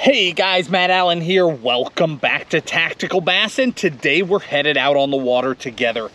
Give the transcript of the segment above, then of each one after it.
Hey guys, Matt Allen here. Welcome back to Tactical Bassin. Today we're headed out on the water together.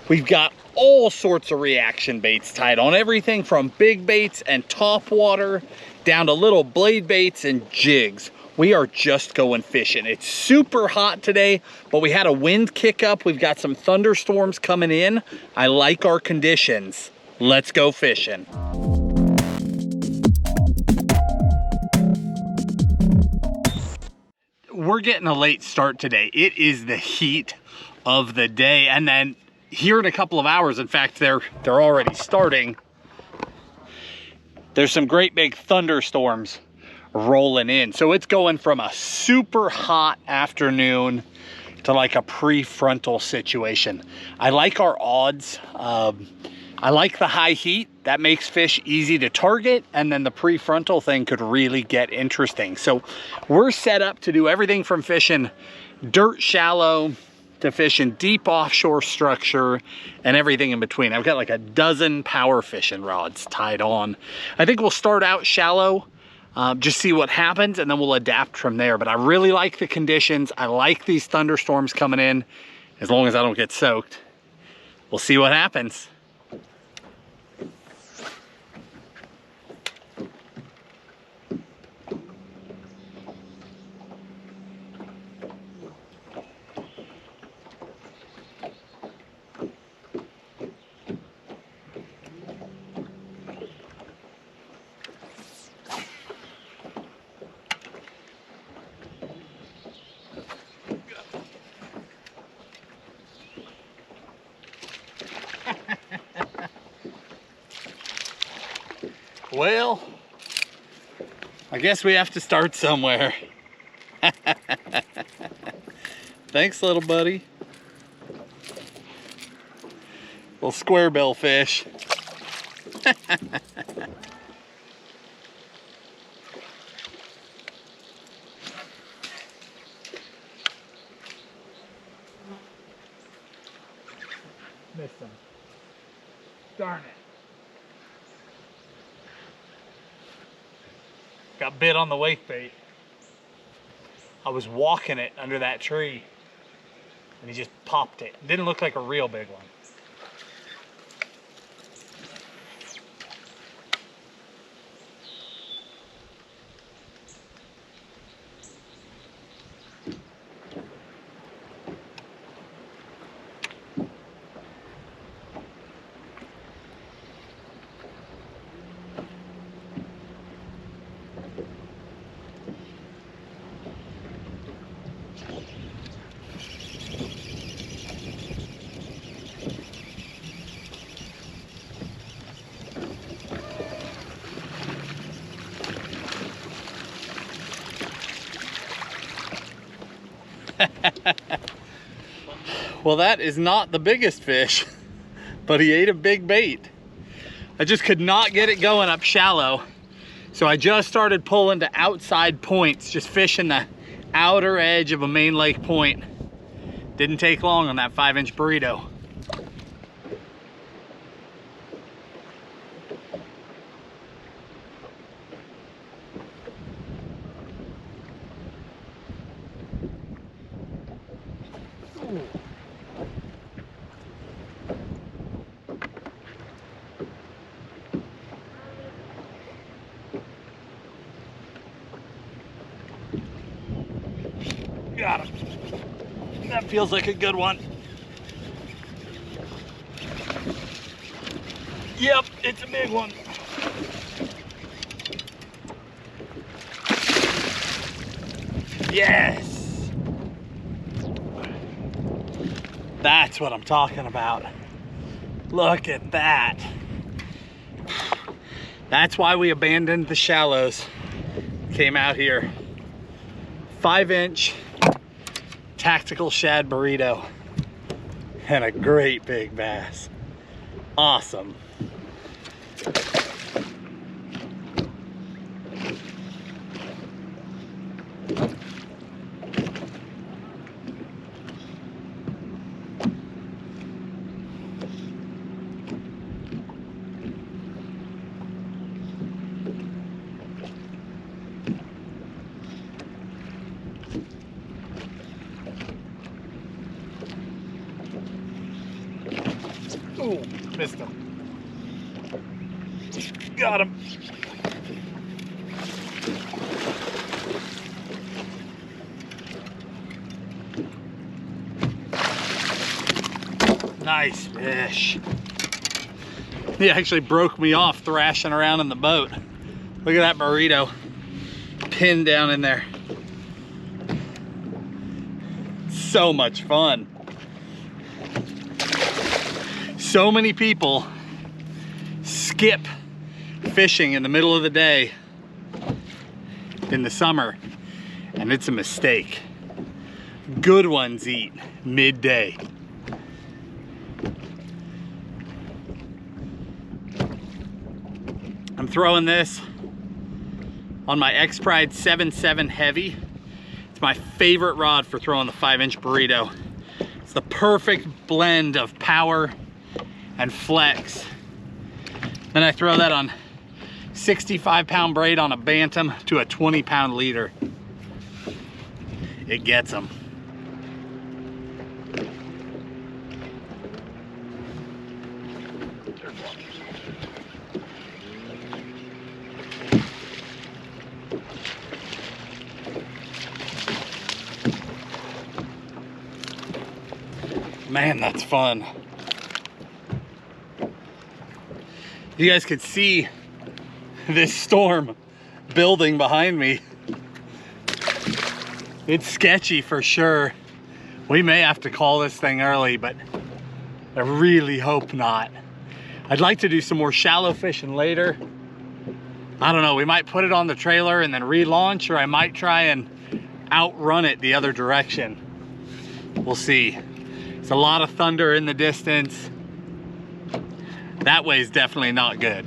We've got all sorts of reaction baits tied on, everything from big baits and top water down to little blade baits and jigs. We are just going fishing. It's super hot today, but we had a wind kick up. We've got some thunderstorms coming in. I like our conditions. Let's go fishing. We're getting a late start today. It is the heat of the day, and then here in a couple of hours, in fact, they're already starting. There's some great big thunderstorms rolling in. So it's going from a super hot afternoon to like a prefrontal situation. I like our odds. I like the high heat. That makes fish easy to target, and then the prefrontal thing could really get interesting. So we're set up to do everything from fishing dirt shallow to fishing deep offshore structure and everything in between. I've got like a dozen power fishing rods tied on. I think we'll start out shallow, just see what happens, and then we'll adapt from there. But I really like the conditions. I like these thunderstorms coming in. As long as I don't get soaked, we'll see what happens. Well, I guess we have to start somewhere. Thanks, little buddy. Little square bill fish. Missed him. Darn it. Got bit on the wake bait. I was walking it under that tree and he just popped it. Didn't look like a real big one. Well, that is not the biggest fish, but he ate a big bait. I just could not get it going up shallow. So I just started pulling to outside points, just fishing the outer edge of a main lake point. Didn't take long on that 5-inch burrito. Got him. That feels like a good one. Yep, it's a big one. Yes! That's what I'm talking about. Look at that. That's why we abandoned the shallows. Came out here. 5-inch tactical shad burrito and a great big bass. Awesome. Ooh, missed him. Got him. Nice fish. He actually broke me off thrashing around in the boat. Look at that burrito pinned down in there. So much fun. So many people skip fishing in the middle of the day in the summer, and it's a mistake. Good ones eat midday. I'm throwing this on my X-Pride 7.7 heavy. It's my favorite rod for throwing the 5-inch burrito. It's the perfect blend of power and flex. Then I throw that on 65-pound braid on a bantam to a 20-pound leader. It gets them. Man, that's fun. You guys could see this storm building behind me. It's sketchy for sure. We may have to call this thing early, but I really hope not. I'd like to do some more shallow fishing later. I don't know, we might put it on the trailer and then relaunch, or I might try and outrun it the other direction. We'll see. There's a lot of thunder in the distance. That way is definitely not good.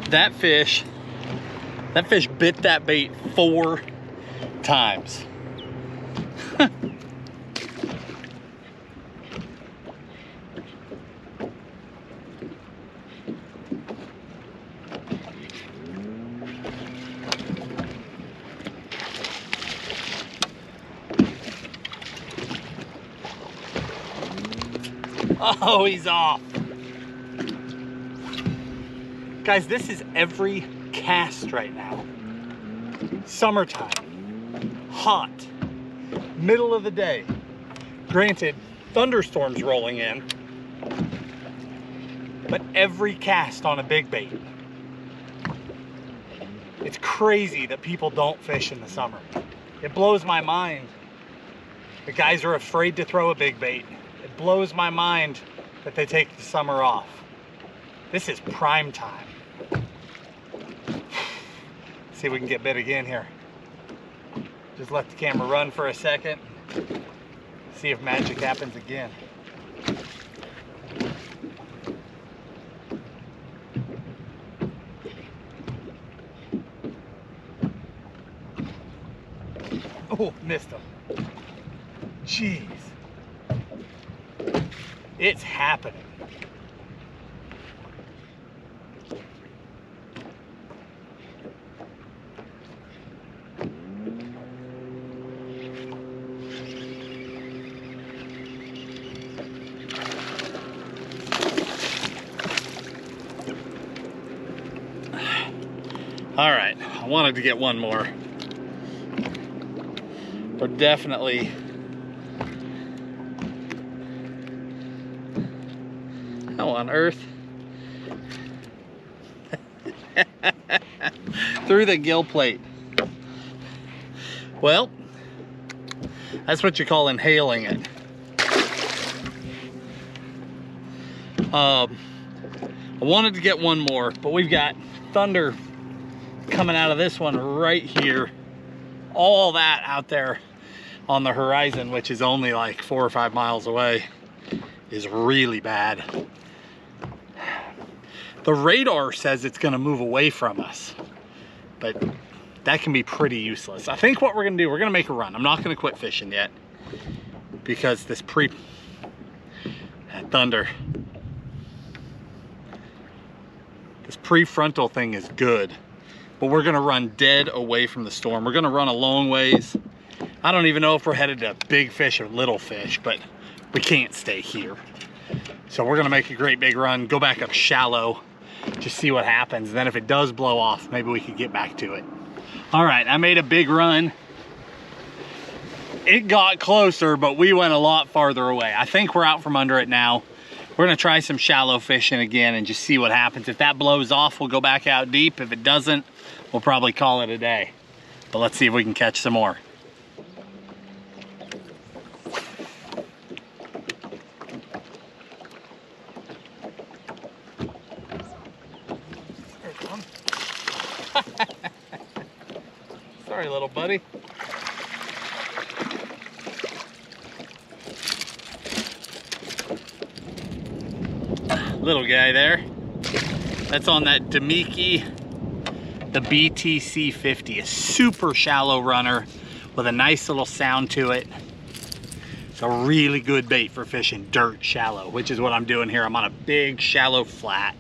That fish bit that bait 4 times. Oh, he's off. Guys, this is every cast right now. Summertime, hot, middle of the day. Granted, thunderstorms rolling in, but every cast on a big bait. It's crazy that people don't fish in the summer. It blows my mind. The guys are afraid to throw a big bait. It blows my mind that they take the summer off. This is prime time. See if we can get bit again here. Just let the camera run for a second. See if magic happens again. Oh, missed him. Jeez. It's happening. All right, I wanted to get one more. We're definitely how on earth? Through the gill plate. Well, that's what you call inhaling it. I wanted to get one more, but we've got thunder coming out of this one right here. All that out there on the horizon, which is only like 4 or 5 miles away, is really bad. The radar says it's gonna move away from us, but that can be pretty useless. I think what we're gonna do, we're gonna make a run. I'm not gonna quit fishing yet because this thunder. This prefrontal thing is good, but we're gonna run dead away from the storm. We're gonna run a long ways. I don't even know if we're headed to big fish or little fish, but we can't stay here. So we're gonna make a great big run, go back up shallow, just see what happens. And then if it does blow off, maybe we could get back to it. All right, I made a big run. It got closer, but we went a lot farther away. I think we're out from under it now. We're gonna try some shallow fishing again and just see what happens. If that blows off, we'll go back out deep. If it doesn't, we'll probably call it a day. But let's see if we can catch some more. Sorry, little buddy. Little guy there. That's on that Demiki, the BTC 50, a super shallow runner with a nice little sound to it. It's a really good bait for fishing dirt shallow, which is what I'm doing here. I'm on a big shallow flat.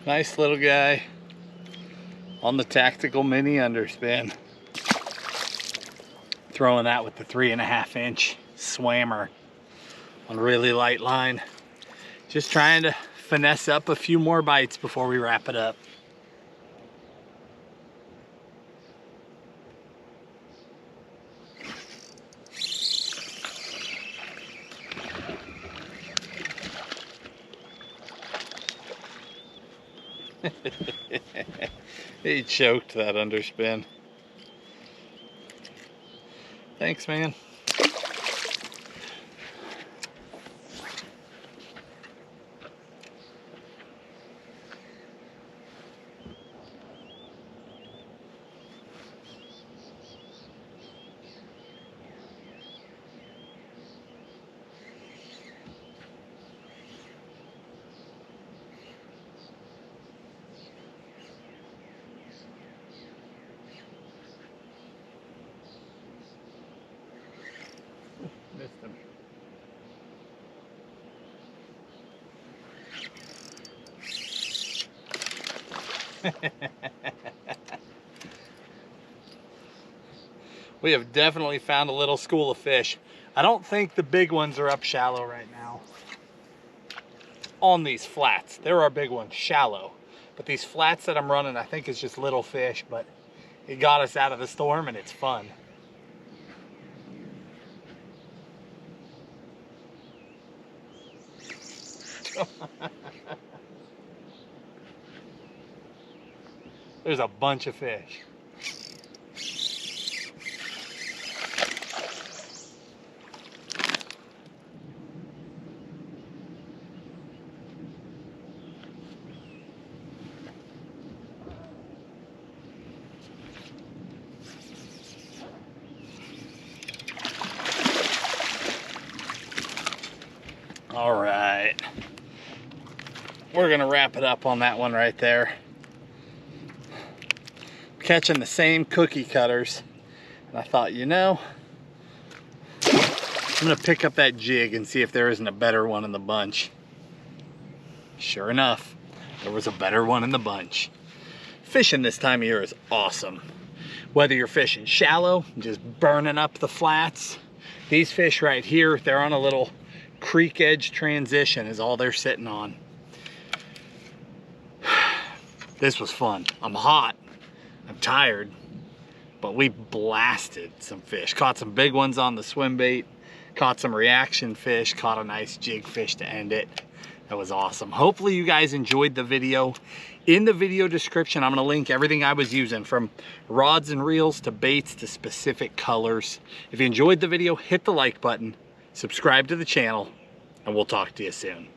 Nice little guy on the Tactical Mini Underspin. Throwing that with the 3.5 inch swammer on really light line. Just trying to finesse up a few more bites before we wrap it up. He choked that underspin. Thanks, man. Missed him. We have definitely found a little school of fish. I don't think the big ones are up shallow right now. On these flats, there are big ones shallow, but these flats that I'm running, I think is just little fish, but it got us out of the storm and it's fun. There's a bunch of fish. All right, we're gonna wrap it up on that one right there. Catching the same cookie cutters, and I thought, you know, I'm gonna pick up that jig and see if there isn't a better one in the bunch. Sure enough, there was a better one in the bunch. Fishing this time of year is awesome. Whether you're fishing shallow, just burning up the flats. These fish right here, they're on a little creek edge transition is all they're sitting on. This was fun. I'm hot, I'm tired, but we blasted some fish. Caught some big ones on the swim bait, caught some reaction fish, caught a nice jig fish to end it. That was awesome. Hopefully you guys enjoyed the video. In the video description, I'm gonna link everything I was using, from rods and reels to baits to specific colors. If you enjoyed the video, hit the like button, subscribe to the channel, and we'll talk to you soon.